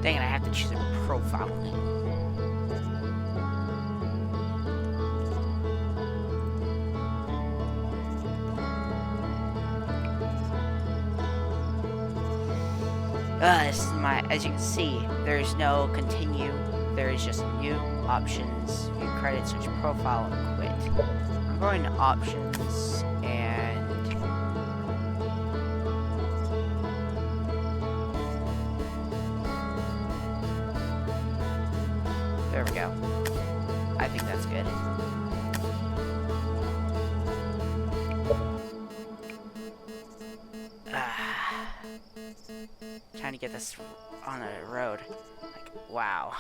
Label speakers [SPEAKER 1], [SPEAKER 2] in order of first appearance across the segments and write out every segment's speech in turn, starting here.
[SPEAKER 1] Dang it, I have to choose a profile. This is my, as you can see, there's no continue, there is just new options, view credits, switch profile, and quit. I'm going to options, and there we go. I think that's good. Trying to get this on a road. Like, wow.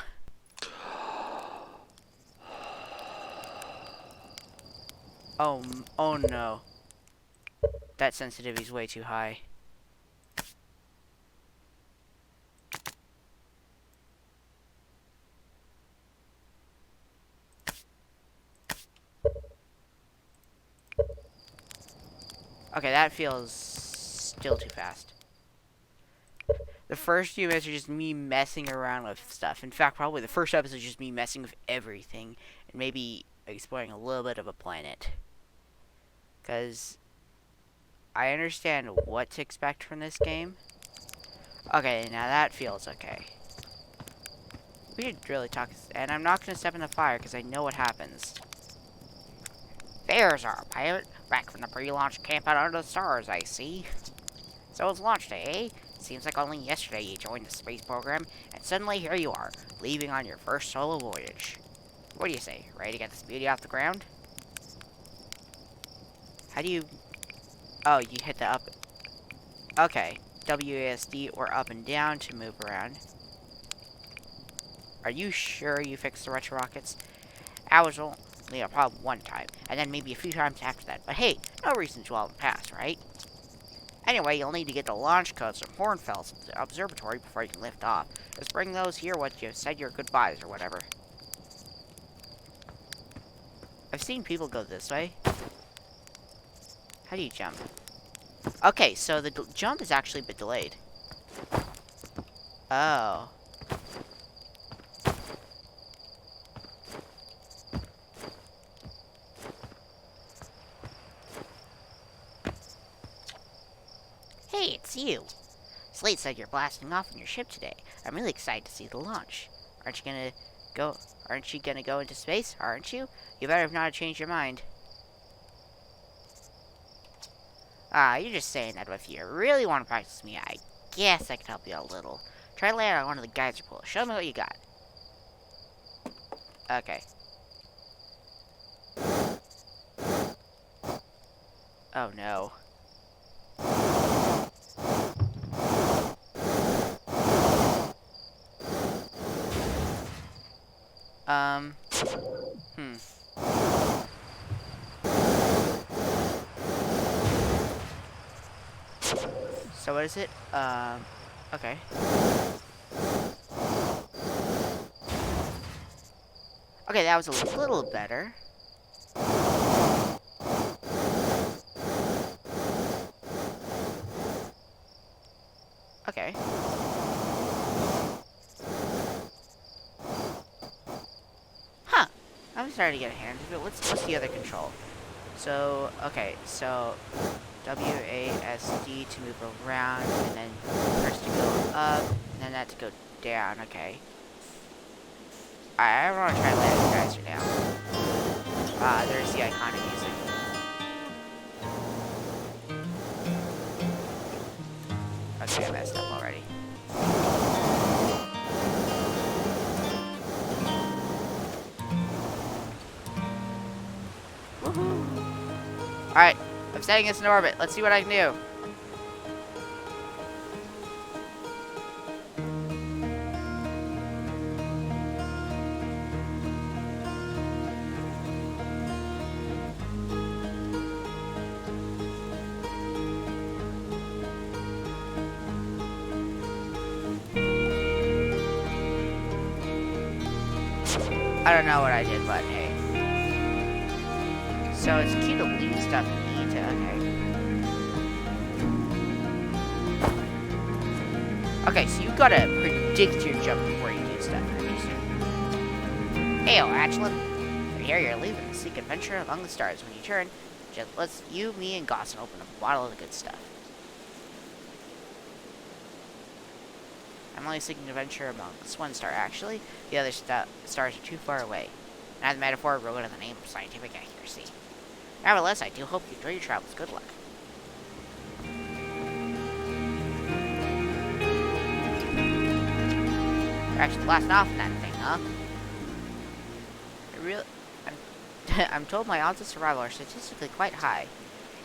[SPEAKER 1] Oh no. That sensitivity is way too high. Okay, that feels still too fast. The first few minutes are just me messing around with stuff. In fact, probably the first episode is just me messing with everything. And maybe exploring a little bit of a planet. Because I understand what to expect from this game. Okay, now that feels okay. We should really talk. And I'm not going to step in the fire because I know what happens. There's our pilot. Back from the pre-launch camp out under the stars, I see. So it's launch day, eh? Seems like only yesterday you joined the space program, and suddenly here you are, leaving on your first solo voyage. What do you say? Ready to get this beauty off the ground? How do you... Oh, you hit the up... Okay. WASD or up and down to move around. Are you sure you fixed the retro rockets? I was only a problem one time, and then maybe a few times after that. But hey, no reason to dwell in the past, right? Anyway, you'll need to get the launch codes from Hornfels Observatory before you can lift off. Just bring those here once you said your goodbyes or whatever. I've seen people go this way. How do you jump? Okay, so the jump is actually a bit delayed. Oh. Hey, it's you. Slate said you're blasting off on your ship today. I'm really excited to see the launch. Aren't you gonna go into space? Aren't you? You better not have changed your mind. You're just saying that, but if you really want to practice me, I guess I can help you a little. Try landing on one of the geyser pools. Show me what you got. Okay. Oh no. So what is it? Okay. Okay, that was a little better. Okay. Huh. I'm starting to get a hand of it. What's the other control? So, okay, so WASD to move around, and then first to go up, and then that to go down. Okay. I want to try landing the geyser now. There's the iconic music. Okay, I messed up already. Woohoo! Alright, I'm setting this in orbit. Let's see what I can do. I don't know what I did, but hey. So it's key to leave stuff you need to, okay. Okay, so you got a pretty stick to your jump before you do stuff. Hey, Atchlin. I hear you're leaving to seek adventure among the stars. When you turn, just let's you, me, and Gosson open up a bottle of the good stuff. I'm only seeking adventure among one star, actually. The other stars are too far away. Not the metaphor wrote in the name of scientific accuracy. Nevertheless, I do hope you enjoy your travels. Good luck. You're actually blasting off in that thing, huh? I'm told my odds of survival are statistically quite high.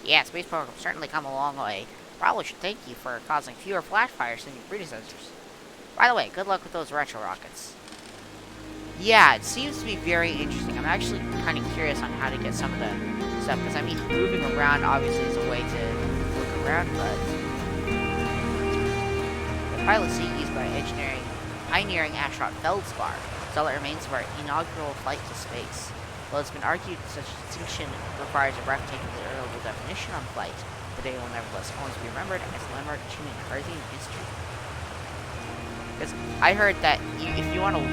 [SPEAKER 1] Yeah, space program's certainly come a long way. Probably should thank you for causing fewer flash fires than your predecessors. By the way, good luck with those retro rockets. Yeah, it seems to be very interesting. I'm actually kind of curious on how to get some of the stuff, because I mean, moving around obviously is a way to look around, but the pilot seat used by pioneering astronaut Feldspar is all that remains of our inaugural flight to space. Well, it's been argued such distinction requires a breathtakingly early definition on flight. The day will nevertheless always be remembered as a landmark achievement worthy in history. Because I heard that if you want to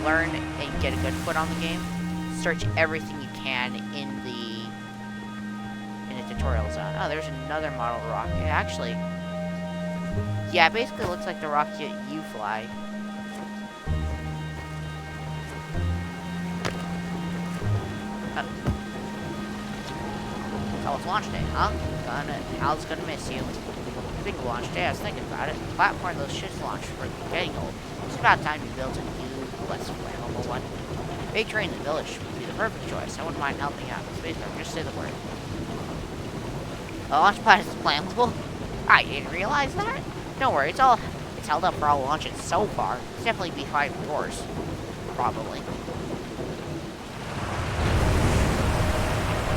[SPEAKER 1] learn and get a good foot on the game, search everything you can in the tutorial zone. Oh, there's another model rocket. Actually, yeah, it basically looks like the rocket you fly. Oh, it's launch day, huh? Hal's gonna miss you. Speaking of launch day, I was thinking about it. The platform those ships launched for getting old. It's about time to build a new, less flammable one. Big train in the village would be the perfect choice. I wouldn't mind helping out. Space Program, just say the word. The launch pad is flammable? I didn't realize that. Don't worry, it's held up for all launches so far. It's definitely be fine with yours. Probably.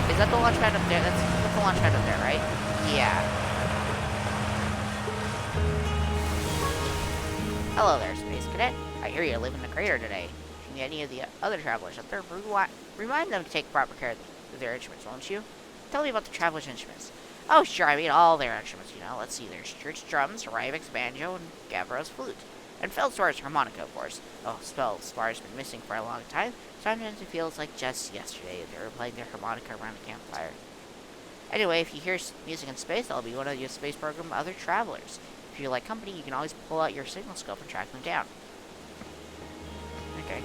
[SPEAKER 1] Is that the launch pad up there? That's the launch pad up there, right? Yeah. Hello there, Space Cadet. I hear you live in the crater today. If you meet any of the other travelers up there, remind them to take proper care of their instruments, won't you? Tell me about the travelers' instruments. Oh, sure, I mean all their instruments, you know. Let's see, there's Church drums, Ryvik's banjo, and Gavro's flute. And Feldspar's harmonica, of course. Oh, Feldspar's been missing for a long time. Sometimes it feels like just yesterday they were playing their harmonica around a campfire. Anyway, if you hear music in space, I'll be one of your space program other travelers. If you like company, you can always pull out your signal scope and track them down. Okay.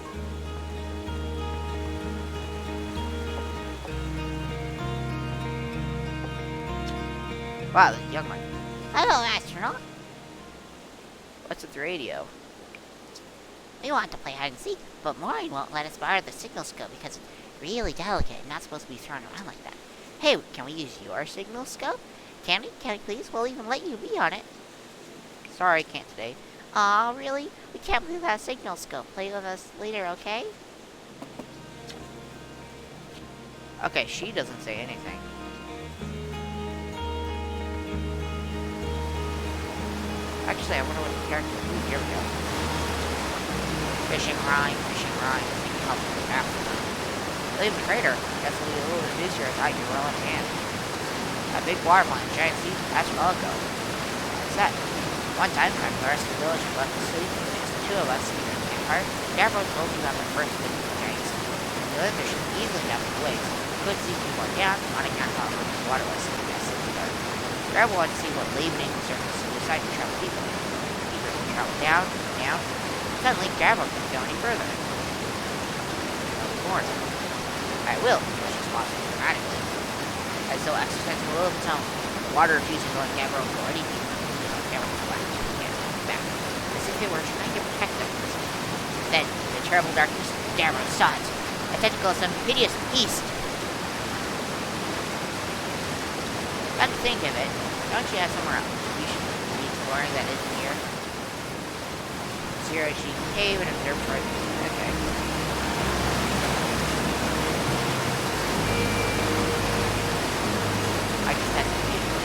[SPEAKER 1] Wow, the young one.
[SPEAKER 2] Hello, astronaut.
[SPEAKER 1] What's with the radio?
[SPEAKER 2] We want to play hide and seek, but Maureen won't let us borrow the signal scope because it's really delicate and not supposed to be thrown around like that. Hey, can we use your signal scope? Can we? Can we please? We'll even let you be on it.
[SPEAKER 1] Sorry, can't today.
[SPEAKER 2] Aw, really? We can't play that signal scope. Play with us later, okay?
[SPEAKER 1] Okay, she doesn't say anything. Actually, I wonder what the character is. Here we go. Fishing rhyme, fishing rhyme. I think I'll do it after. Leave the crater. Guess it'll be a little bit easier without your well in hand. A big water plant, giant sea, that's where I'll go. What's that? One time, after the rest of the village had left to sleep, just the two of us in the campfire, Gavro told me about my first visit to giants. The other fish easily enough the waves. Could see people down on account of how much the water was in the dark. Gavro wanted to see what Lavening surface to decide to travel deeper. Deeper to travel down, down. Suddenly, Gavro couldn't go any further. More. I will, was responsible dramatically. As though exercising a little of its own, the water refusing to let Gavro go any deeper. Gavro collapsed his hands back, as if they were trying to protect them. Then, in the terrible darkness, Gavro saw it. A tentacle of some hideous beast. Come to think of it, don't you have somewhere else you should be exploring that isn't here? Zero G Cave and Observatory. Okay. I guess that's beautiful.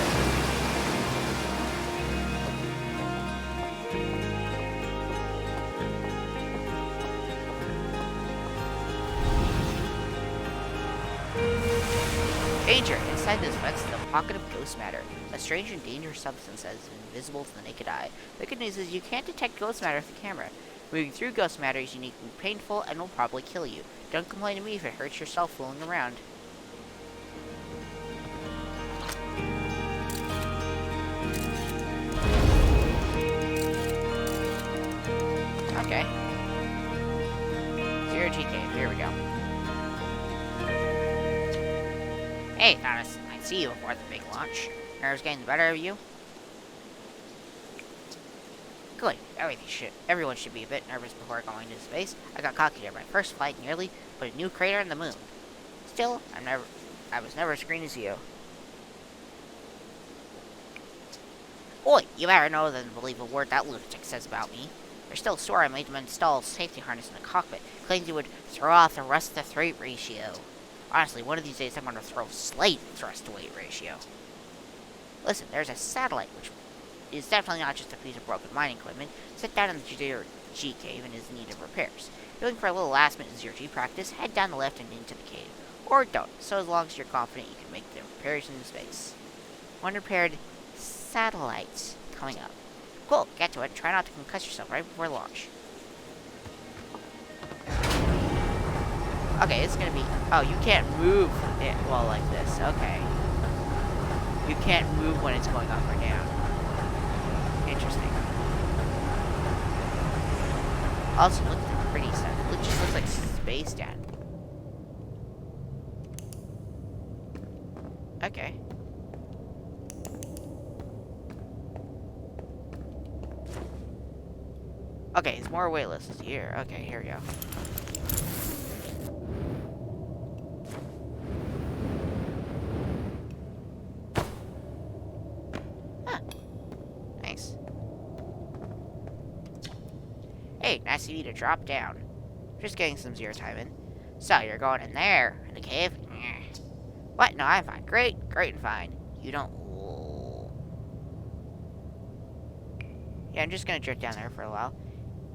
[SPEAKER 1] Danger! Inside this fence, the
[SPEAKER 2] pocket of ghost matter, a strange and dangerous substance that is invisible to the naked eye. The good news is you can't detect ghost matter with the camera. Moving through ghost matter is uniquely painful and will probably kill you. Don't complain to me if it hurts yourself fooling around. Okay. Zero G cave. Here we go. Hey, thought I'd see you before the big launch. Nerves getting the better of you? Good. Everyone should be a bit nervous before going into space. I got cocky there. My first flight nearly put a new crater in the moon. Still, I was never as green as you. Oi, you better know than believe a word that lunatic says about me. You're still sore I made him install a safety harness in the cockpit. Claims he would throw off the rest of the thrust ratio. Honestly, one of these days I'm going to throw Slate thrust to weight ratio. Listen, there's a satellite, which is definitely not just a piece of broken mining equipment, set down in the G cave and is in need of repairs. If you're looking for a little last-minute zero-G practice, head down the left and into the cave. Or don't, so as long as you're confident you can make the repairs in space. One repaired satellite coming up. Cool, get to it. Try not to concuss yourself right before launch. Okay, it's gonna be... Oh, you can't move it well like this. Okay. You can't move when it's going up or down. Interesting. Also, look at the pretty stuff. It just looks like space down. Okay. Okay, it's more waitlists here. Okay, here we go. Huh. Nice. Hey, nice of you to drop down. Just getting some zero time in. So, you're going in there, in the cave? What? No, I'm fine. Great and fine. You don't... Yeah, I'm just gonna drift down there for a while.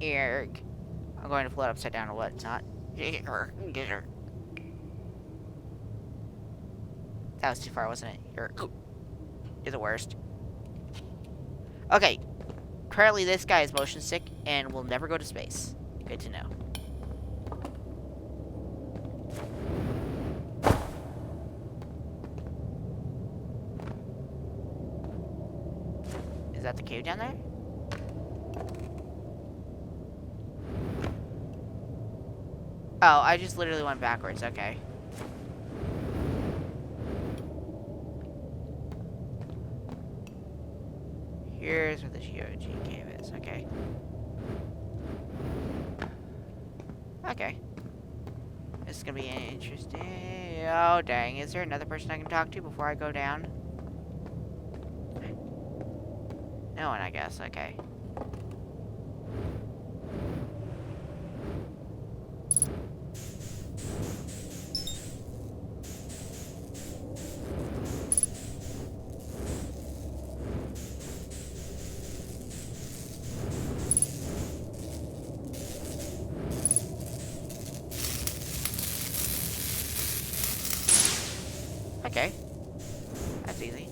[SPEAKER 2] Erg. I'm going to float upside down or whatnot. That was too far, wasn't it? You're the worst. Okay. Currently, this guy is motion sick and will never go to space. Good to know. Is that the cave down there? Oh, I just literally went backwards. Okay. Here's where the G cave is. Okay. Okay. This is gonna be interesting. Oh, dang. Is there another person I can talk to before I go down? No one, I guess. Okay. Okay. That's easy.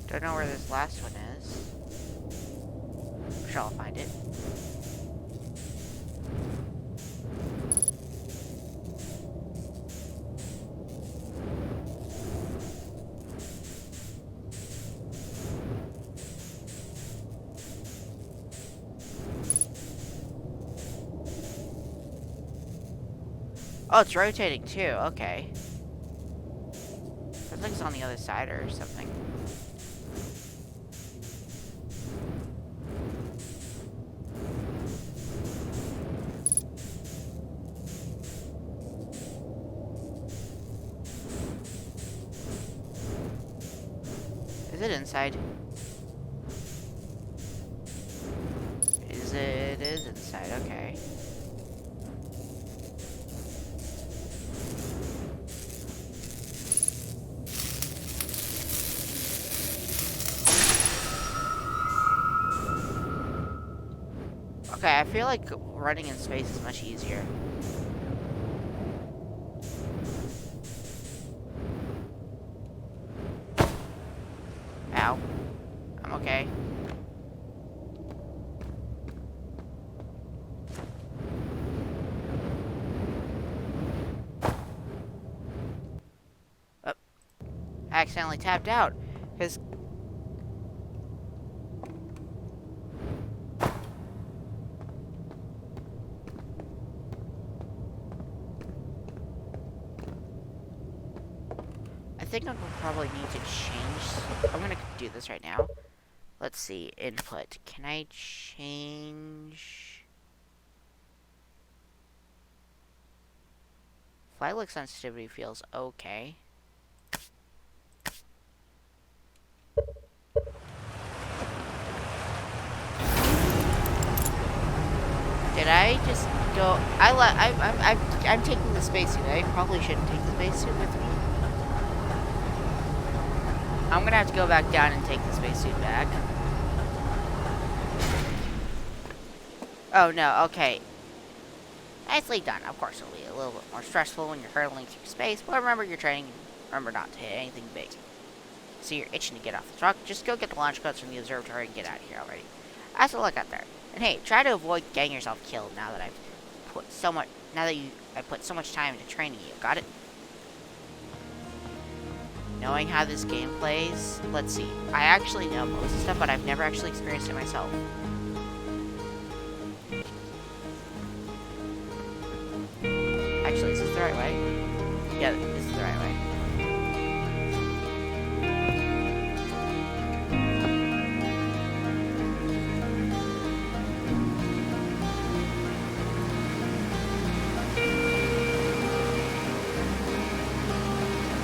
[SPEAKER 2] Don't know where this last one is. I'm sure I'll find it. Oh, it's rotating too. Okay. I think it's on the other side or something.
[SPEAKER 1] Is it inside? It is inside, okay. Okay, I feel like running in space is much easier. Ow. I'm okay. Oh, I accidentally tapped out. Because I think I will probably need to change. I'm gonna do this right now. Let's see, input. Can I change? Flight look sensitivity feels okay. Did I just go? I'm taking the spacesuit. I probably shouldn't take the spacesuit with me. I'm gonna have to go back down and take the spacesuit back. Oh no, okay. Nicely done. Of course, it'll be a little bit more stressful when you're hurtling through space, but remember your training. Remember not to hit anything big. So you're itching to get off the truck. Just go get the launch codes from the observatory and get out of here already. That's a look out there. And hey, try to avoid getting yourself killed now that I've put so much. I put so much time into training you. Got it? Knowing how this game plays, let's see. I actually know most of the stuff, but I've never actually experienced it myself. Actually, is this the right way? Yeah, this is the right way.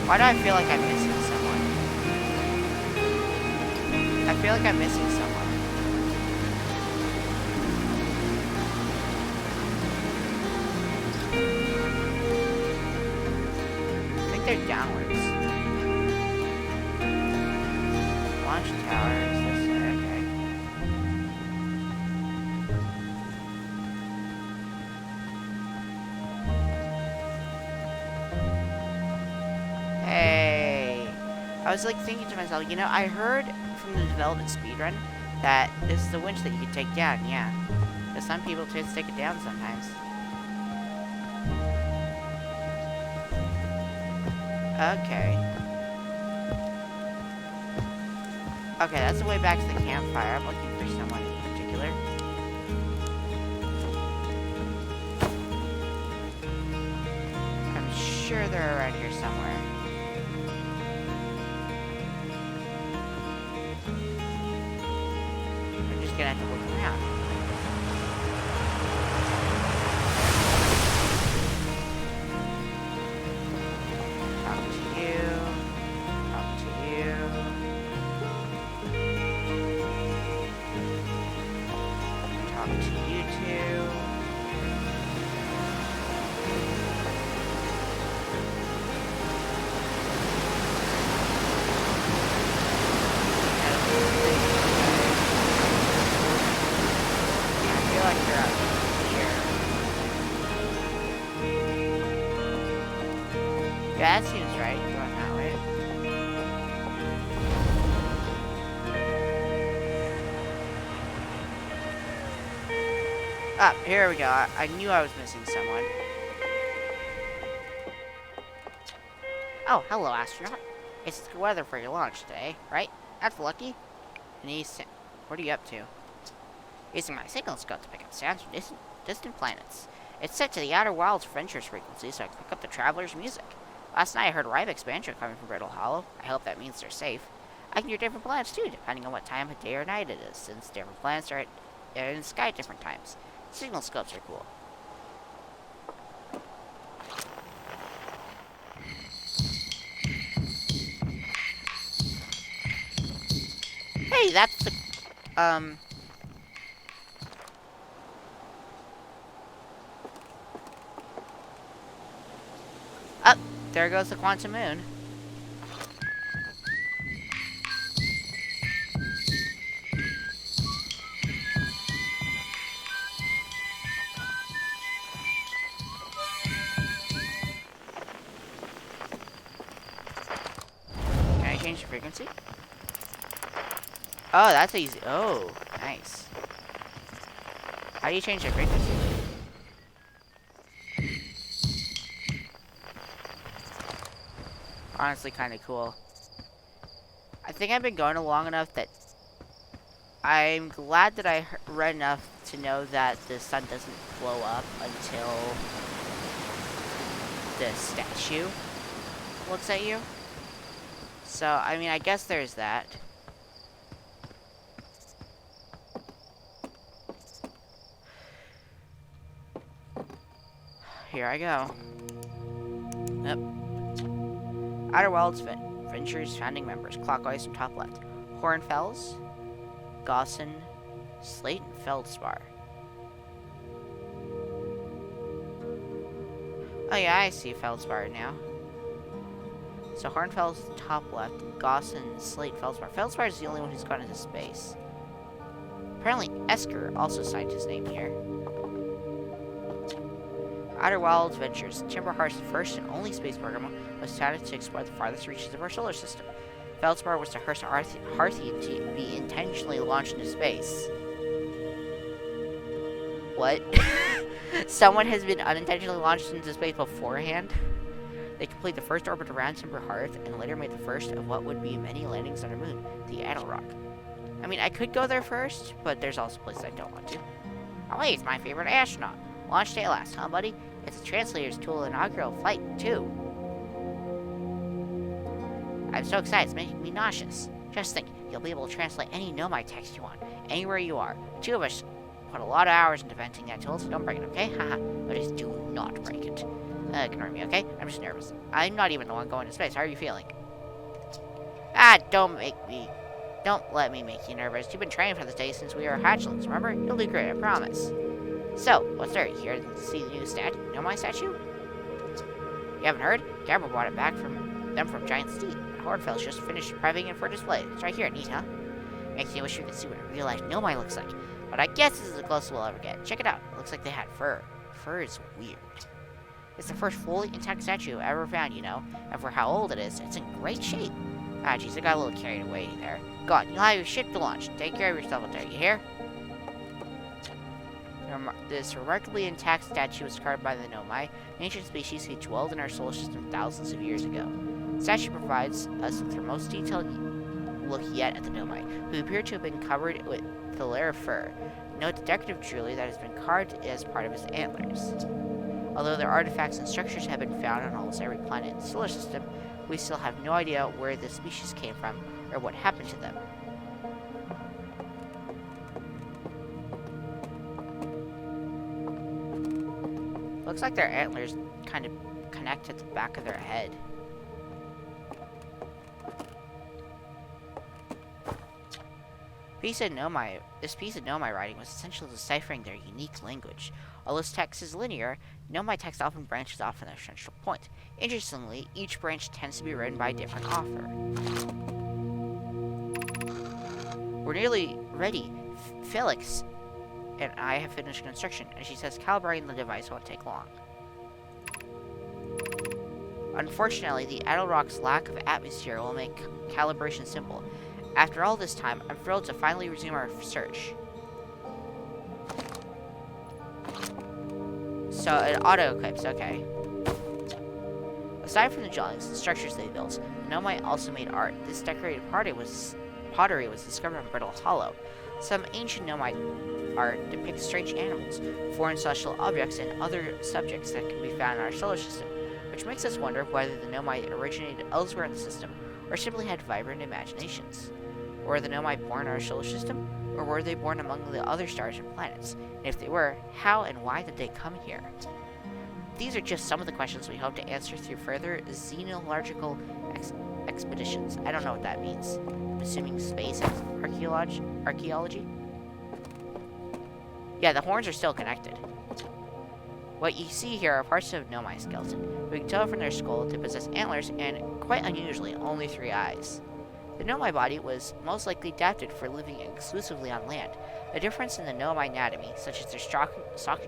[SPEAKER 1] Why do I feel like I'm missing someone? I feel like I'm missing someone. I think they're downwards. Launch towers, this way, okay. Hey, I was like thinking to myself, you know, I heard from the development speedrun that this is the winch that you can take down, yeah. But some people just take it down sometimes. Okay. Okay, that's the way back to the campfire. I'm looking for someone in particular. I'm sure they're around here somewhere. I'm just gonna have to look around. Talk to you. Talk to you. Talk to you two. I feel like they're out here. Yeah, that seems right. Going that way. Ah, here we go. I knew I was missing someone. Oh, hello, astronaut. It's the weather for your launch today, right? That's lucky. What are you up to? Using my signal scope to pick up sounds from distant planets. It's set to the Outer Wilds Ventures frequency, so I can pick up the traveler's music. Last night I heard Ryvek's banjo coming from Brittle Hollow. I hope that means they're safe. I can hear different planets too, depending on what time of day or night it is, since different planets are in the sky at different times. Signal scopes are cool. Hey, that's the, up, there goes the quantum moon. Can I change the frequency? Oh, that's easy. Oh, nice. How do you change the frequency? Honestly, kind of cool. I think I've been going long enough that I'm glad that I read enough to know that the sun doesn't blow up until the statue looks at you. So, I mean, I guess there's that. Here I go. Yep. Outer Wilds Ventures founding members, clockwise from top left. Hornfels, Gossan, Slate, and Feldspar. Oh yeah, I see Feldspar now. So Hornfels top left, Gossan, Slate, Feldspar. Feldspar is the only one who's gone into space. Apparently Esker also signed his name here. Outer Wilds Ventures, Timberheart's first and only space program, was founded to explore the farthest reaches of our solar system. Feldspar was the first Hearthian to be intentionally launched into space. What? Someone has been unintentionally launched into space beforehand? They completed the first orbit around Timberhearth and later made the first of what would be many landings on our moon, the Adelrock. I mean, I could go there first, but there's also places I don't want to. Oh, hey, it's my favorite astronaut. Launch day last, huh, buddy? It's a translator's tool inaugural flight, too. I'm so excited, it's making me nauseous. Just think, you'll be able to translate any Nomai text you want, anywhere you are. The two of us put a lot of hours into inventing that tool, so don't break it, okay? Haha, but just do not break it. Ignore me, okay? I'm just nervous. I'm not even the one going to space. How are you feeling? Ah, don't let me make you nervous. You've been training for this day since we were hatchlings, remember? You'll do great, I promise. So, what's there? You here to see the new Nomai statue? You haven't heard? Gamma brought it back from Giant Steed. Hornfels just finished prepping it for display. It's right here, neat, huh? Makes me wish we could see what a real life Nomai looks like. But I guess this is the closest we'll ever get. Check it out. Looks like they had fur. Fur is weird. It's the first fully intact statue ever found, you know. And for how old it is, it's in great shape. Ah, jeez, I got a little carried away there. Go on, you'll have your ship to launch. Take care of yourself out there, you hear? This remarkably intact statue was carved by the Nomai, an ancient species who dwelled in our solar system thousands of years ago. The statue provides us with the most detailed look yet at the Nomai, who appear to have been covered with a layer of fur. Note the decorative jewelry that has been carved as part of his antlers. Although their artifacts and structures have been found on almost every planet in the solar system, we still have no idea where this species came from or what happened to them. Looks like their antlers kind of connect at the back of their head. This piece of Nomai writing was essentially deciphering their unique language. Although this text is linear, Nomai text often branches off from their central point. Interestingly, each branch tends to be written by a different author. We're nearly ready. Felix and I have finished construction, and she says calibrating the device won't take long. Unfortunately, the Adelrock's lack of atmosphere will make calibration simple. After all this time, I'm thrilled to finally resume our search. So, it auto-equips, okay. Aside from the dwellings and structures they built, Nomai also made art. This decorated pottery was discovered on Brittle Hollow. Some ancient Nomai art depicts strange animals, foreign celestial objects, and other subjects that can be found in our solar system, which makes us wonder whether the Nomai originated elsewhere in the system, or simply had vibrant imaginations. Were the Nomai born in our solar system, or were they born among the other stars and planets? And if they were, how and why did they come here? These are just some of the questions we hope to answer through further xenological expeditions. I don't know what that means. I'm assuming space archaeology? Yeah, the horns are still connected. What you see here are parts of Nomai skeleton. We can tell from their skull they possess antlers and, quite unusually, only 3 eyes. The Nomai body was most likely adapted for living exclusively on land. A difference in the Nomai anatomy, such as their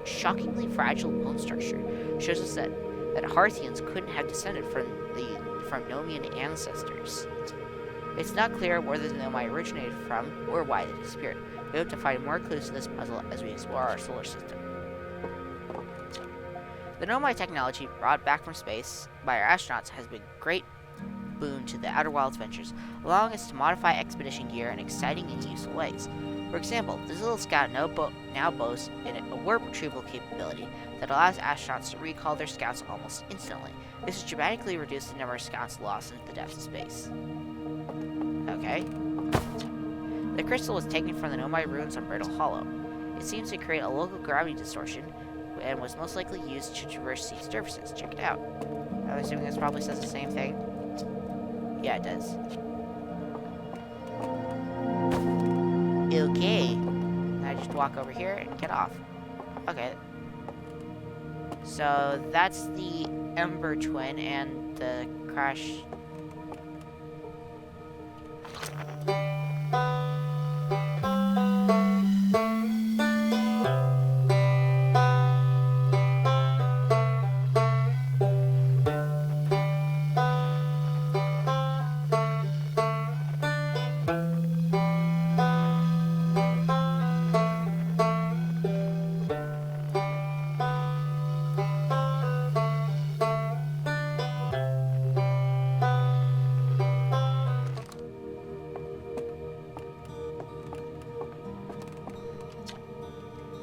[SPEAKER 1] shockingly fragile bone structure, shows us that Harthians couldn't have descended from Nomian ancestors. It's not clear where the Nomai originated from or why they disappeared. We hope to find more clues to this puzzle as we explore our solar system. The Nomai technology brought back from space by our astronauts has been great boon to the Outer Wilds ventures, allowing us to modify expedition gear in exciting and useful ways. For example, this little scout now boasts a warp retrieval capability that allows astronauts to recall their scouts almost instantly. This has dramatically reduced the number of scouts lost into the depths of space. Okay. The crystal was taken from the Nomai ruins on Brittle Hollow. It seems to create a local gravity distortion and was most likely used to traverse sea surfaces. Check it out. I'm assuming this probably says the same thing. Yeah, it does. Okay. Now I just walk over here and get off. Okay. So that's the Ember Twin and the crash.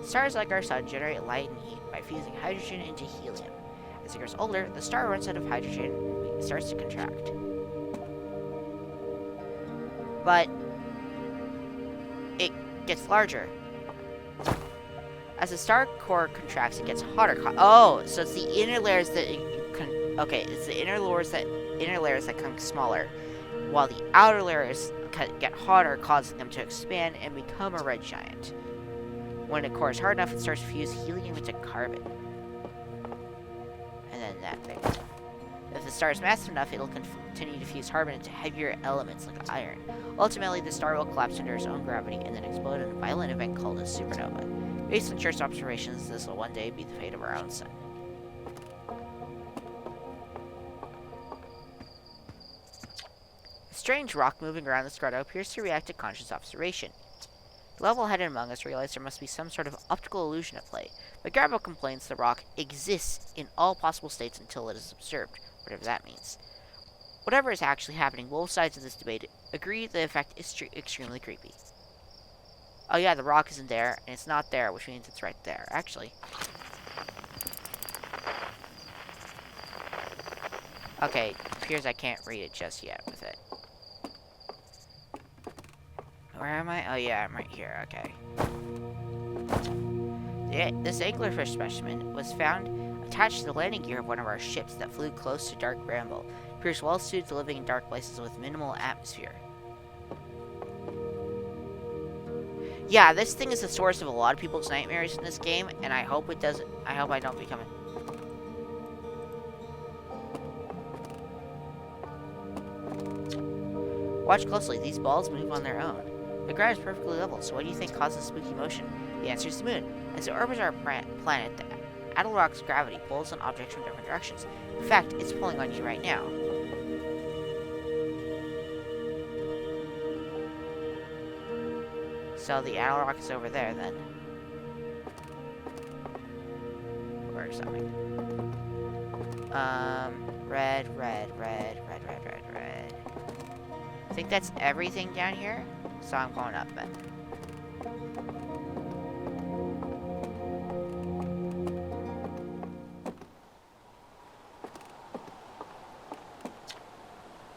[SPEAKER 1] Stars like our sun generate light and heat by fusing hydrogen into helium. As it grows older, the star runs out of hydrogen and starts to contract. But it gets larger. As the star core contracts, it gets hotter. So it's the inner layers that it's the inner layers that become smaller, while the outer layers get hotter, causing them to expand and become a red giant. When a core is hard enough, it starts to fuse helium into carbon. And then that thing. If the star is massive enough, it'll continue to fuse carbon into heavier elements like iron. Ultimately, the star will collapse under its own gravity and then explode in a violent event called a supernova. Based on church observations, this will one day be the fate of our own sun. A strange rock moving around this grotto appears to react to conscious observation. The level-headed among us realize there must be some sort of optical illusion at play, but Garbo complains the rock exists in all possible states until it is observed, whatever that means. Whatever is actually happening, both sides of this debate agree the effect is extremely creepy. Oh yeah, the rock isn't there, and it's not there, which means it's right there, actually. Okay, it appears I can't read it just yet with it. Where am I? Oh yeah, I'm right here, okay. This anglerfish specimen was found attached to the landing gear of one of our ships that flew close to Dark Bramble. It appears well suited to living in dark places with minimal atmosphere. Yeah, this thing is the source of a lot of people's nightmares in this game, and I hope it doesn't. I hope I don't become it. Watch closely, these balls move on their own. The ground is perfectly level, so what do you think causes spooky motion? The answer is the moon. As it orbits our planet, the Attlerock's gravity pulls on objects from different directions. In fact, it's pulling on you right now. So the Attlerock is over there, then. Or something. Red. I think that's everything down here. So I'm going up then.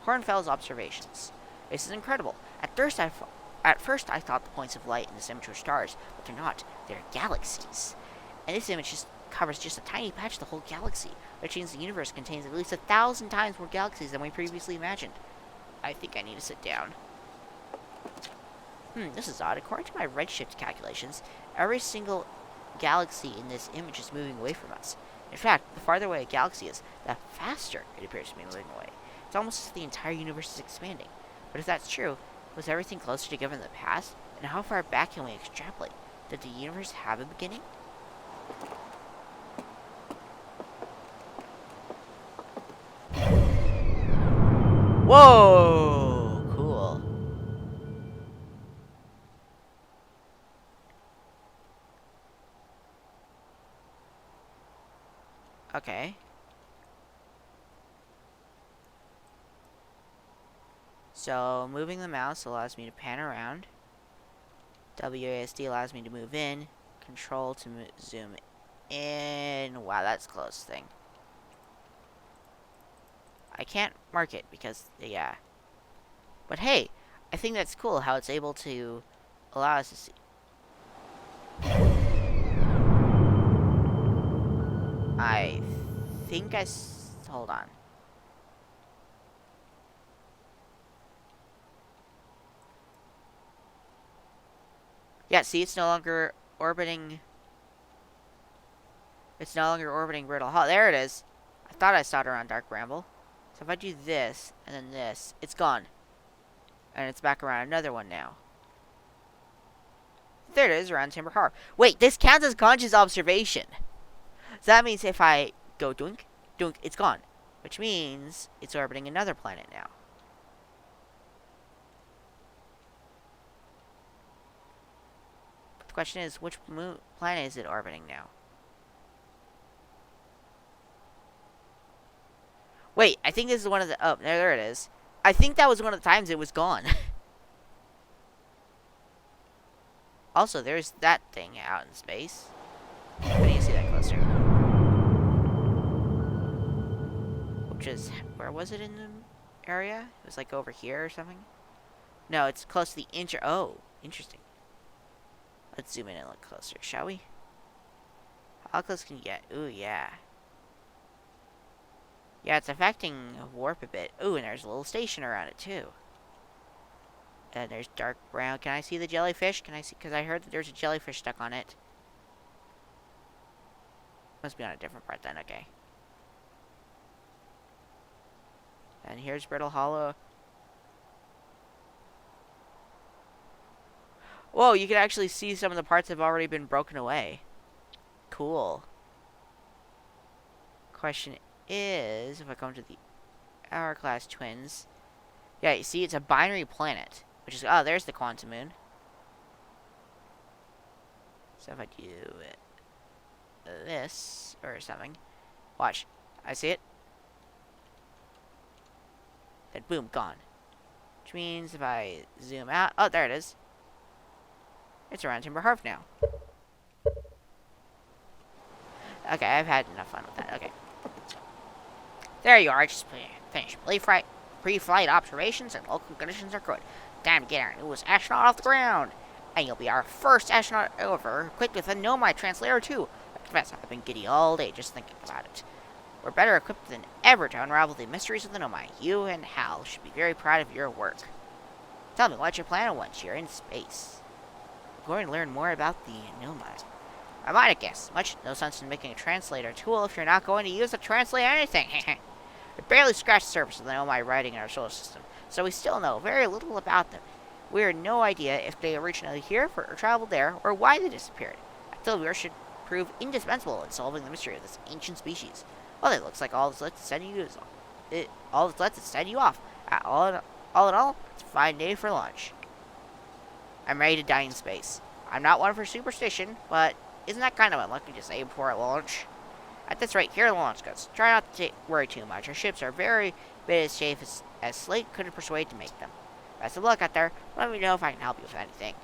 [SPEAKER 1] Hornfels observations. This is incredible. At first I thought the points of light in this image were stars, but they're not. They're galaxies. And this image covers just a tiny patch of the whole galaxy, which means the universe contains at least 1,000 times more galaxies than we previously imagined. I think I need to sit down. This is odd. According to my redshift calculations, every single galaxy in this image is moving away from us. In fact, the farther away a galaxy is, the faster it appears to be moving away. It's almost as if the entire universe is expanding. But if that's true, was everything closer together in the past? And how far back can we extrapolate? Did the universe have a beginning? Whoa! Cool. Okay. So, moving the mouse allows me to pan around. WASD allows me to move in. Control to zoom in. Wow, that's a close thing. I can't mark it because, yeah. But hey, I think that's cool how it's able to allow us to see. I think hold on. Yeah, see, it's no longer orbiting. It's no longer orbiting Brittle Hollow. There it is. I thought I saw it around Dark Bramble. So if I do this, and then this, it's gone. And it's back around another one now. There it is, around Timber Harbor. Wait, this counts as conscious observation. So that means if I go doink, doink, it's gone. Which means it's orbiting another planet now. But the question is, which planet is it orbiting now? Wait, I think this is one of the... Oh, there it is. I think that was one of the times it was gone. Also, there's that thing out in space. I need to see that closer. Which is... Where was it in the area? It was like over here or something? No, it's close to the Oh, interesting. Let's zoom in and look closer, shall we? How close can you get? Ooh, yeah. Yeah, it's affecting warp a bit. Ooh, and there's a little station around it, too. And there's dark brown. Can I see the jellyfish? Can I see? Because I heard that there's a jellyfish stuck on it. Must be on a different part then, okay. And here's Brittle Hollow. Whoa, you can actually see some of the parts have already been broken away. Cool. Question is, if I come to the Hourglass Twins, yeah, you see, it's a binary planet, which is, oh, there's the quantum moon. So if I do this or something, watch, I see it, then boom, gone. Which means if I zoom out, oh, there it is. It's around Timber Harbor now. Okay, I've had enough fun with that. Okay. There you are, just finished. Pre-flight observations and local conditions are good. Time to get our newest astronaut off the ground. And you'll be our first astronaut ever, equipped with a Nomai translator too. I confess, I've been giddy all day just thinking about it. We're better equipped than ever to unravel the mysteries of the Nomai. You and Hal should be very proud of your work. Tell me, what's your plan once you're in space? We're going to learn more about the Nomai. I might have guessed. No sense in making a translator tool if you're not going to use it to translate anything. We barely scratched the surface of the Nomai writing in our solar system, so we still know very little about them. We have no idea if they originated here or traveled there, or why they disappeared. Activity should prove indispensable in solving the mystery of this ancient species. Well, it looks like all that's left to send you off. All in all, it's a fine day for launch. I'm ready to die in space. I'm not one for superstition, but isn't that kind of unlucky to say before I launch? At this rate, here are the launch codes. Try not to worry too much. Our ships are very bit as safe as Slate couldn't persuade to make them. Best of luck out there. Let me know if I can help you with anything.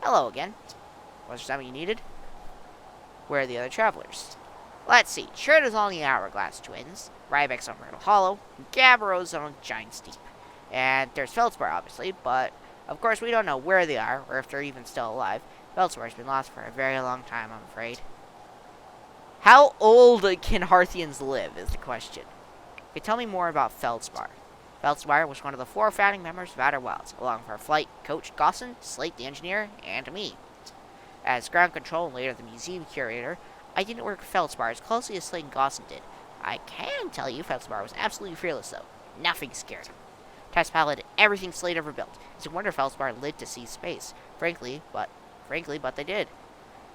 [SPEAKER 1] Hello again. Was there something you needed? Where are the other travelers? Let's see. Shredder's on the Hourglass Twins, Rybeck's on Brittle Hollow, and Gabbro's on Giant's Deep. And there's Feldspar, obviously, but of course we don't know where they are, or if they're even still alive. Feldspar's been lost for a very long time, I'm afraid. How old can Hearthians live, is the question. Okay, tell me more about Feldspar.
[SPEAKER 2] Feldspar was one of the 4 founding members of Outer Wilds, along with our flight coach Gosson, Slate the engineer, and me. As ground control and later the museum curator, I didn't work with Feldspar as closely as Slate and Gosson did. I can tell you Feldspar was absolutely fearless, though. Nothing scared him. Test piloted everything Slate ever built. It's a wonder Feldspar lived to see space. Frankly, but they did.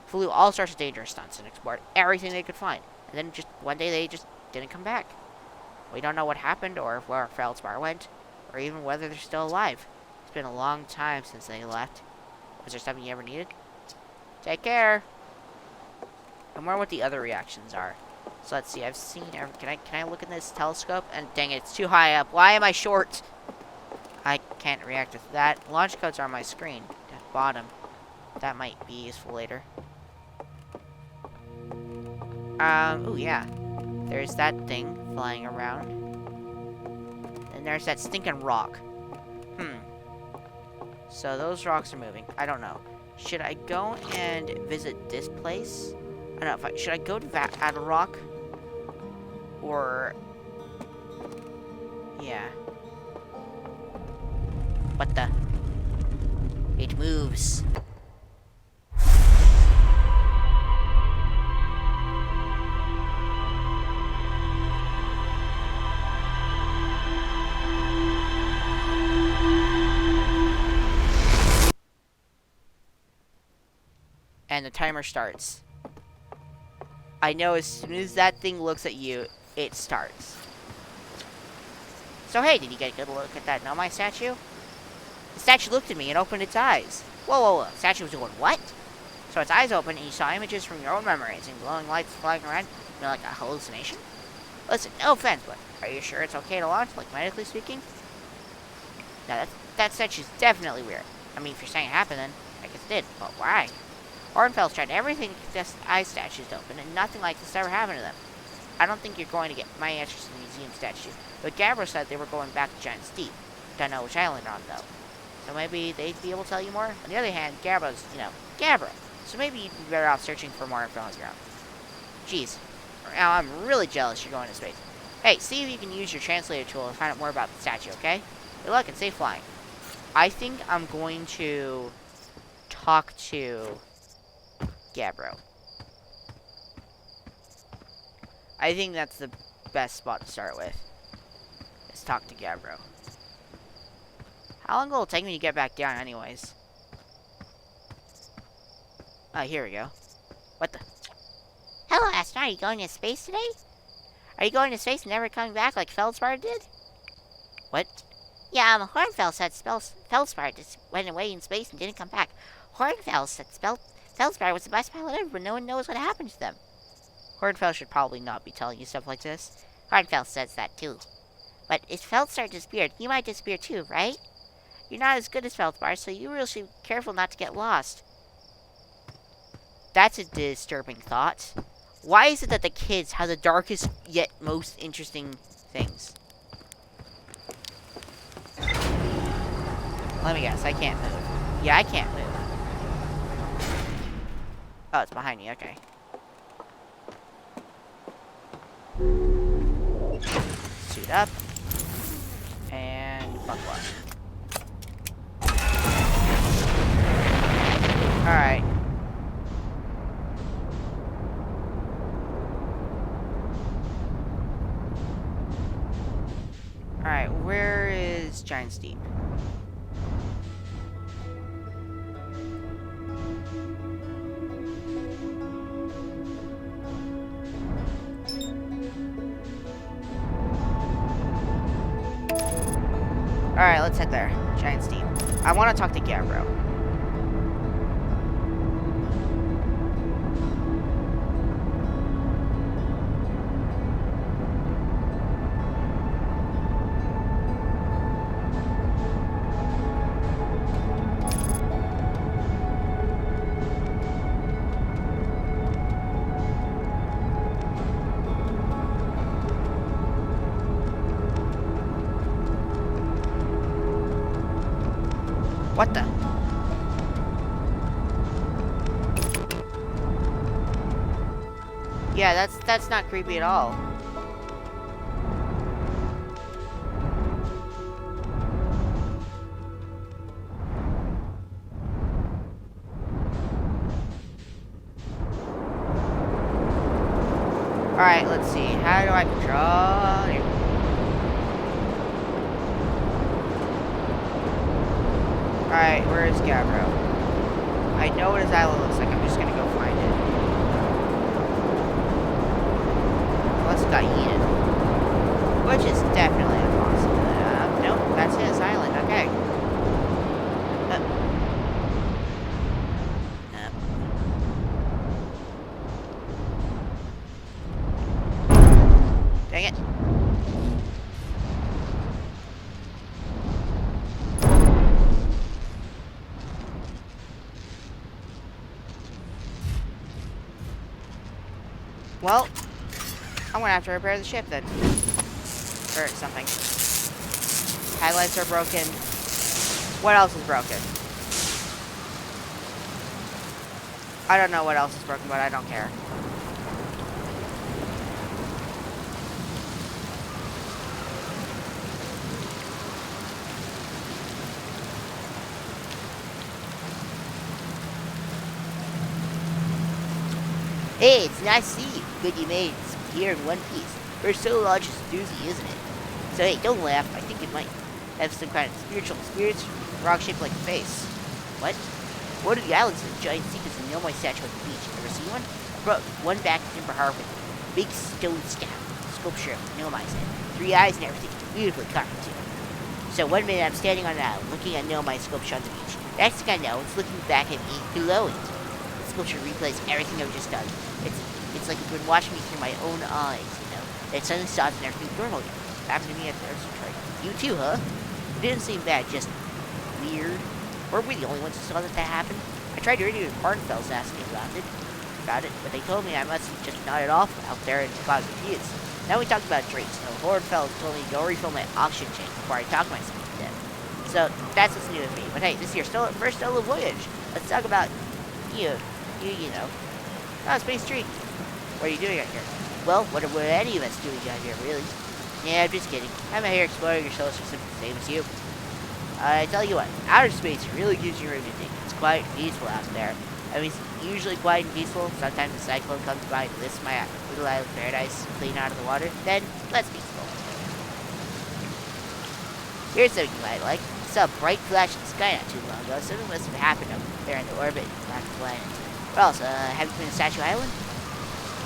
[SPEAKER 2] Flew all sorts of dangerous stunts and explored everything they could find. And then just one day they just didn't come back. We don't know what happened or where Feldspar went, or even whether they're still alive. It's been a long time since they left. Was there something you ever needed? Take care. I wonder what the other reactions are. So let's see. I've seen. Can I look in this telescope? And dang it, it's too high up. Why am I short? I can't react with that. Launch codes are on my screen at the bottom. That might be useful later. Oh yeah. There's that thing flying around. And there's that stinking rock. So those rocks are moving. I don't know. Should I go and visit this place? I don't know. Should I go to that Outer Rock? Or... yeah. What the? It moves. And the timer starts. I know as soon as that thing looks at you, it starts. So hey, did you get a good look at that Nomai statue? The statue looked at me and opened its eyes. Whoa. The statue was doing what? So its eyes opened and you saw images from your own memories and glowing lights flying around, you know, like a hallucination? Listen, no offense, but are you sure it's okay to launch, like medically speaking? Now that statue's definitely weird. I mean, if you're saying it happened, then I guess it did, but why? Hornfels tried everything to test eye statues to open, and nothing like this ever happened to them. I don't think you're going to get my answers to the museum statue, but Gabbro said they were going back to Giant's Deep. Don't know which island on, though. So maybe they'd be able to tell you more? On the other hand, Gabbro's, Gabbro. So maybe you'd be better off searching for more info on your own. Jeez. Now I'm really jealous you're going to space. Hey, see if you can use your translator tool to find out more about the statue, okay? Good luck and safe flying. I think I'm going to talk to Gabbro. I think that's the best spot to start with. Is talk to Gabbro. How long will it take me to get back down anyways? Oh, here we go. What the? Hello, astronaut. Are you going to space today? Are you going to space and never coming back like Feldspar did?
[SPEAKER 1] What?
[SPEAKER 2] Yeah, Hornfels said Feldspar just went away in space and didn't come back. Hornfels said Feldspar was the best pilot ever, but no one knows what happened to them.
[SPEAKER 1] Hornfels should probably not be telling you stuff like this.
[SPEAKER 2] Hornfels says that too. But if Feldstar disappeared, you might disappear too, right? You're not as good as Feldspar, so you really should be careful not to get lost.
[SPEAKER 1] That's a disturbing thought. Why is it that the kids have the darkest yet most interesting things? Let me guess, I can't move. Yeah, I can't move. Oh, it's behind me, okay. Suit up. And buckle up. Alright. Alright, where is Giant's Deep? Alright, let's head there. Giant's Deep. I want to talk to Gabbro. What the? Yeah, that's not creepy at all. Alright, let's see. How do I control you? Alright, where is Gabbro? I know what his island looks like. I'm just gonna go find it. Unless it got eaten. Which is definitely impossible. Nope, that's his island. Okay. Dang it. Well, I'm gonna have to repair the ship then. Or something. Highlights are broken. What else is broken? I don't know what else is broken, but I don't care.
[SPEAKER 2] Hey, it's nice to see you. Good you made it here in one piece. We're so large as a doozy, isn't it? So hey, don't laugh. I think it might have some kind of spiritual spirits, rock shaped like a face. What? One of the islands is a giant sequence in Nomai statue at the beach. Ever seen one? I brought one back to Timber Harbor with me. Big stone sculpture of Nomai's head. 3 eyes and everything. Beautifully carved too. So one minute I'm standing on an island looking at Nomai's sculpture on the beach. Next thing I know, it's looking back at me below it. The sculpture replays everything I've just done. It's like it's been watching me through my own eyes, you know. It suddenly stops and everything's normal again. Happened to me at the observatory. You too, huh? It didn't seem bad, just weird. Weren't we the only ones who saw that happened? I tried to radio to Hornfels asking about it, but they told me I must have just nodded off out there and caused confused. Then we talked about drinks. So Hornfels told me to go refill my oxygen tank before I talk myself to death. So that's what's new with me. But hey, this is your first solo voyage. Let's talk about you know. Oh, Space Tree. What are you doing out here? Well, what are any of us doing out here, really? Yeah, I'm just kidding. I'm out here exploring your solar system, same as you. I tell you what, outer space really gives you room to think. It's quiet and peaceful out there. I mean, it's usually quiet and peaceful. Sometimes a cyclone comes by and lifts my little island paradise clean out of the water. Then, less peaceful. Here's something you might like. I saw a bright flash in the sky not too long ago. Something must have happened up there in the orbit of the planet. What else? Have you been to Statue Island?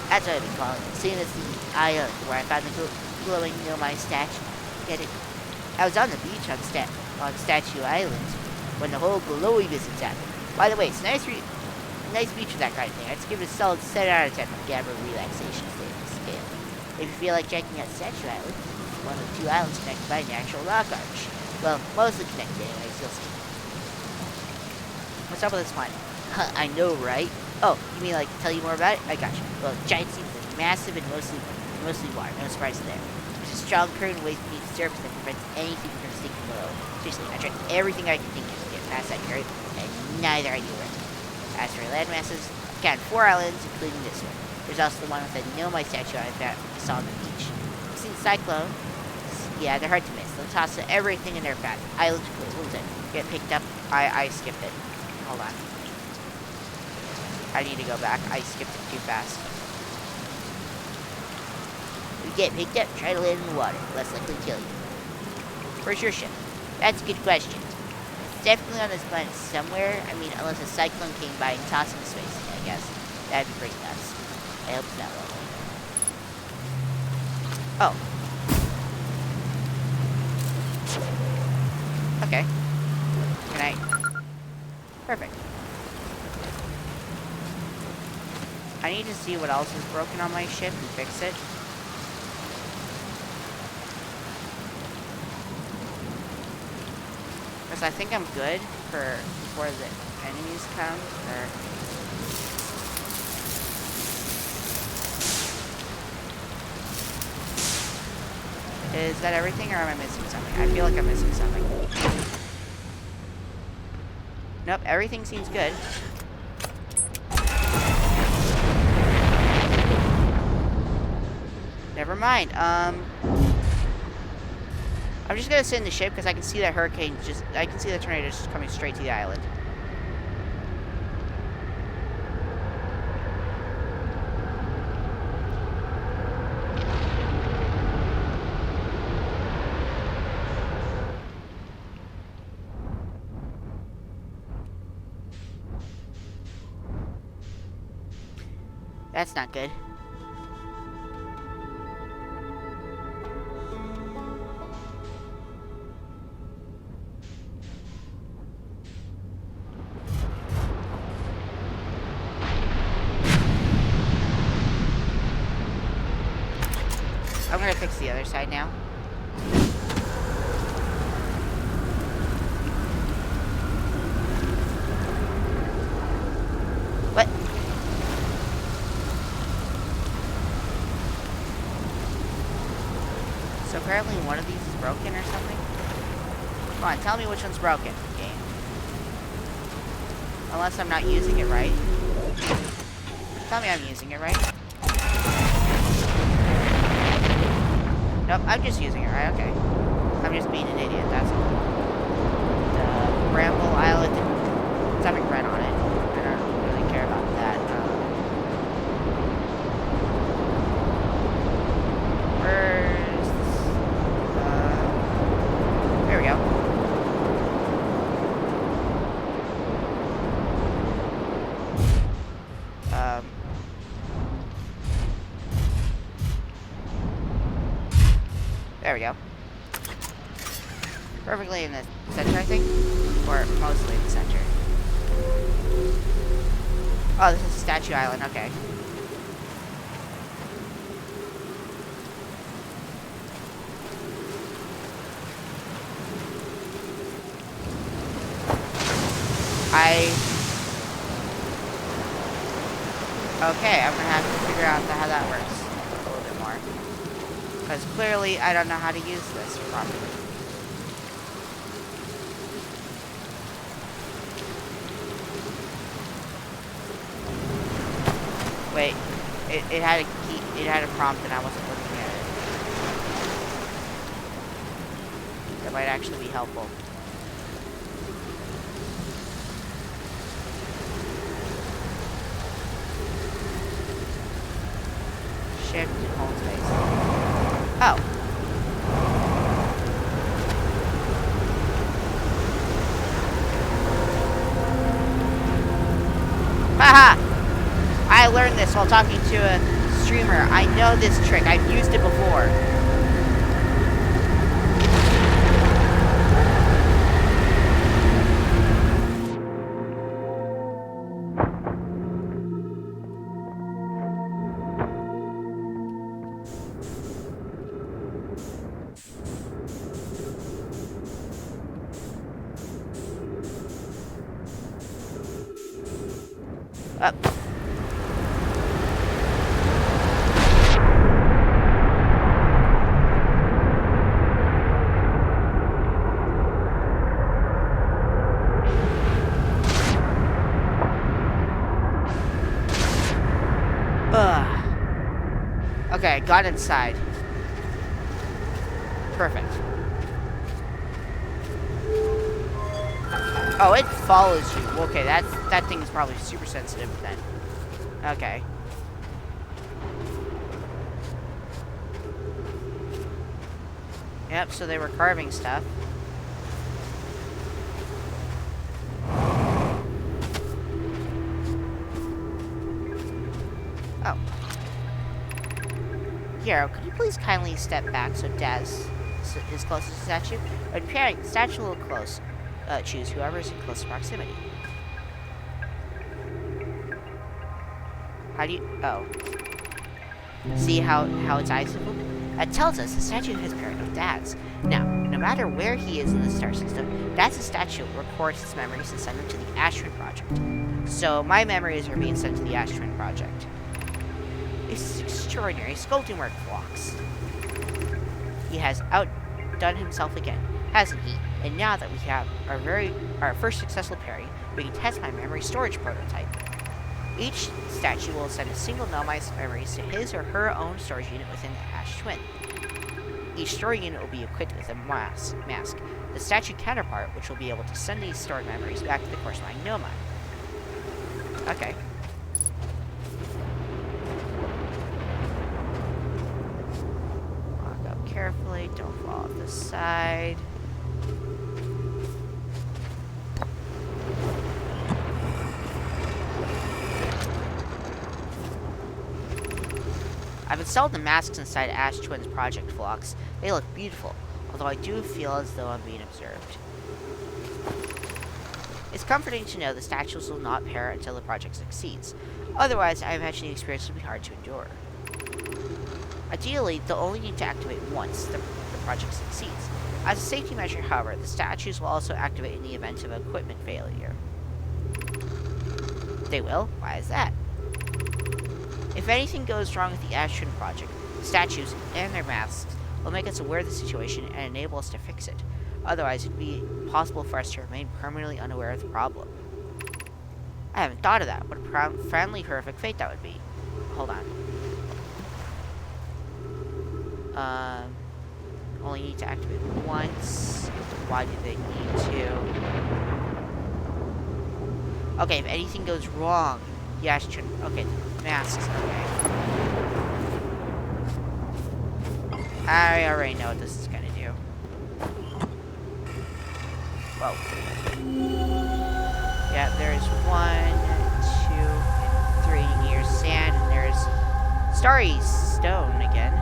[SPEAKER 2] That's what I've been calling it. Seeing as the island where I found the glowing Nomai statue. Get it? I was on the beach on Statue Island when the whole glowy business happened. By the way, it's a nice beach with that kind of thing. I'd give it a solid 7 out of 10 for Gabbro relaxation scale. If you feel like checking out Statue Island, it's one of the 2 islands connected by a natural rock arch. Well, mostly connected anyway, you'll see. What's up with this planet? I know, right? Oh, you mean like tell you more about it? I got you. Well, giant sea is massive and mostly water. No surprise there. There's a strong current wave beneath the surface that prevents anything from sinking below. Seriously, I tried everything I could think of to get past that current, and neither I knew where. As for land masses, I counted 4 islands, including this one. There's also the one with the Nomai statue I saw on the beach. You see the cyclone? Yeah, they're hard to miss. They'll toss everything in their path. Islands close. Get picked up. I skipped it. Hold on. I need to go back. I skipped it too fast. We get picked up, try to land in the water. Less likely to kill you. Where's your ship? That's a good question. It's definitely on this planet somewhere. I mean, unless a cyclone came by and tossed it into space, I guess. That'd be pretty nuts. I hope it's not lonely. Oh. Okay. Good night. Perfect. I need to see what else is broken on my ship and fix it. Because I think I'm good before the enemies come. Is that everything, or am I missing something? I feel like I'm missing something. Nope, everything seems good. Never mind. I'm just gonna sit in the ship because I can see that hurricane I can see the tornado just coming straight to the island.
[SPEAKER 1] That's not good. I'm gonna fix the other side now. What? So apparently one of these is broken or something? Come on, tell me which one's broken, game. Unless I'm not using it right. Tell me I'm using it right. Nope, I'm just using it right, okay. I'm just being an idiot, that's all. The Bramble Islet, something red on it. I don't really care about that. Where's this? There we go. There we go. Perfectly in the center, I think. Or mostly in the center. Oh, this is Statue Island, okay. Okay, I'm gonna have to figure out how that works a little bit more. Because clearly I don't know how to use this properly. Wait, it had a key, it had a prompt and I wasn't looking at it. That might actually be helpful. Shift and hold space. Oh. Haha! I learned this while talking to a streamer. I know this trick. I've used it before. Up. Okay, got inside. Perfect. Oh, it follows you. Okay, that thing is probably super sensitive then. Okay. Yep, so they were carving stuff. Oh. Here, could you please kindly step back so Daz is close to the statue? When peering, the statue will look close. Choose whoever is in close proximity. How do you... Oh. See how its eyes move? That tells us the statue has paired with Daz. Now, no matter where he is in the star system, Daz's statue records his memories and sends them to the Ashtwin Project. So, my memories are being sent to the Ashtwin Project. This is extraordinary sculpting work, Phlox. He has outdone himself again, hasn't he? And now that we have our first successful parry, we can test my memory storage prototype. Each statue will send a single Nomai's memories to his or her own storage unit within the Ashtwin. Each storage unit will be equipped with a mask, the statue counterpart, which will be able to send these stored memories back to the corresponding Nomai. Okay. Walk up carefully, don't fall off the side. I've installed the masks inside Ash Twin's project flocks. They look beautiful, although I do feel as though I'm being observed. It's comforting to know the statues will not pair until the project succeeds. Otherwise, I imagine the experience will be hard to endure. Ideally, they'll only need to activate once the project succeeds. As a safety measure, however, the statues will also activate in the event of equipment failure. They will? Why is that? If anything goes wrong with the Ash Twin project, the statues and their masks will make us aware of the situation and enable us to fix it. Otherwise, it'd be possible for us to remain permanently unaware of the problem. I haven't thought of that. What a friendly, horrific fate that would be. Hold on. Only need to activate once. Why do they need to? Okay, if anything goes wrong, the Ash Twin. Okay, masks. Okay. I already know what this is gonna do. Whoa. Yeah, there's 1, 2, and 3. Here's sand, and there's Starry Stone again.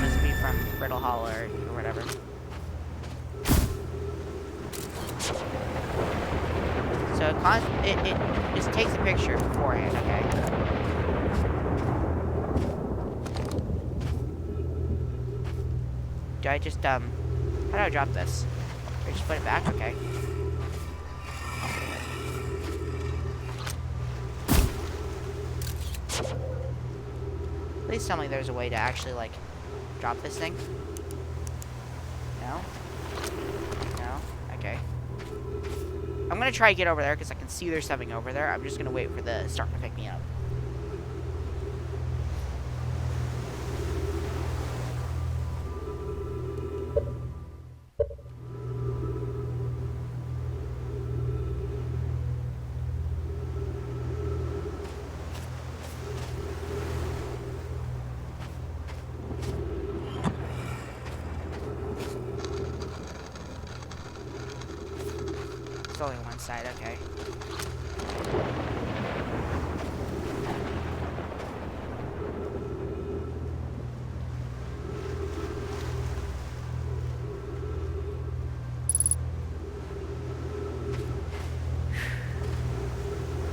[SPEAKER 1] Must be from Brittle Hollow or whatever. So it just takes a picture beforehand, okay? Do I just, how do I drop this? Or just put it back? Okay. Please tell me there's a way to actually, like, drop this thing. No? No? Okay. I'm gonna try to get over there because I can see there's something over there. I'm just gonna wait for the storm to pick me up. Only one side, okay.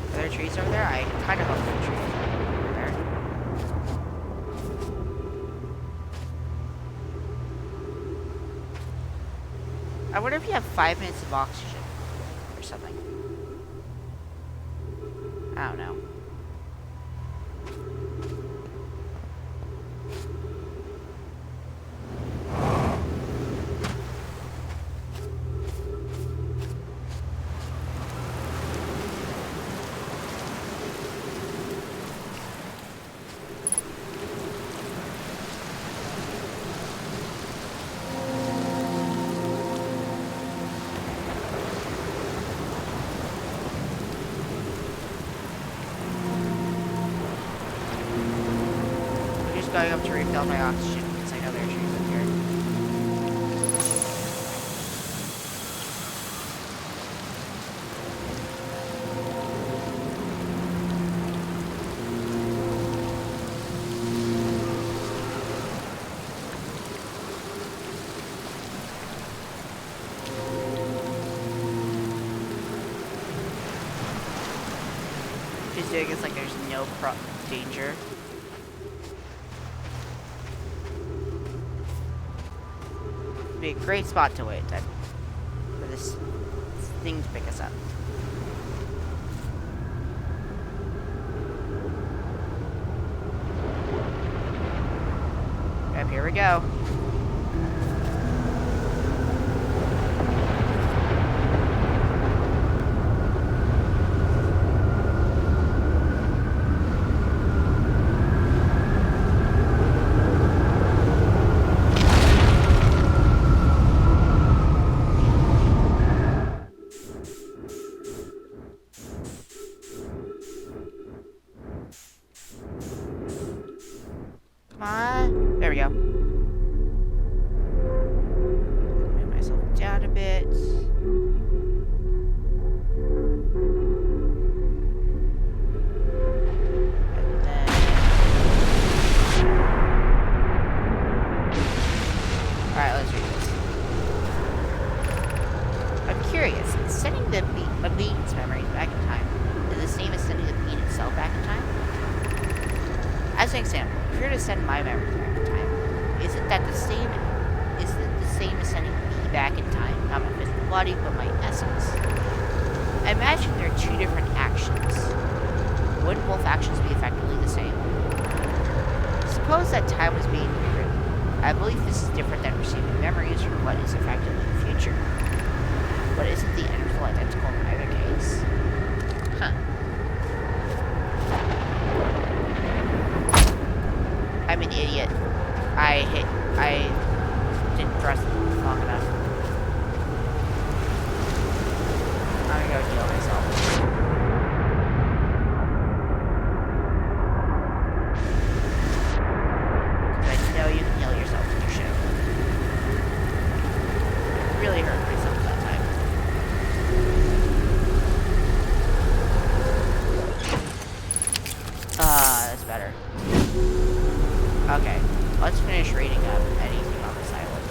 [SPEAKER 1] Are there trees over there? I kind of hope there are trees over there. I wonder if you have 5 minutes of oxygen. Something. I don't know. Going up to refill my oxygen because I know there are trees up here. She's doing it's like there's no danger. Be a great spot to wait then for this thing to pick us up. Yep, here we go. Come on. There we go. Move myself down a bit. And then
[SPEAKER 2] sending a bean's memories back in time is the same as sending the bean itself back in time? As an example, if you're to send my memories back in time, isn't that the same? Is it the same as sending me back in time? Not my physical body, but my essence. I imagine there are two different actions. Wouldn't both actions be effectively the same? Suppose that time was being rewritten. I believe this is different than receiving memories from what is effectively the future. But isn't the interval identical in either case? Huh. I'm an idiot. I didn't press long enough. I'm gonna go heal myself. Because I know you can heal yourself when you shoot. Really hurt myself that time. That's better. Okay, let's finish reading up anything on this island.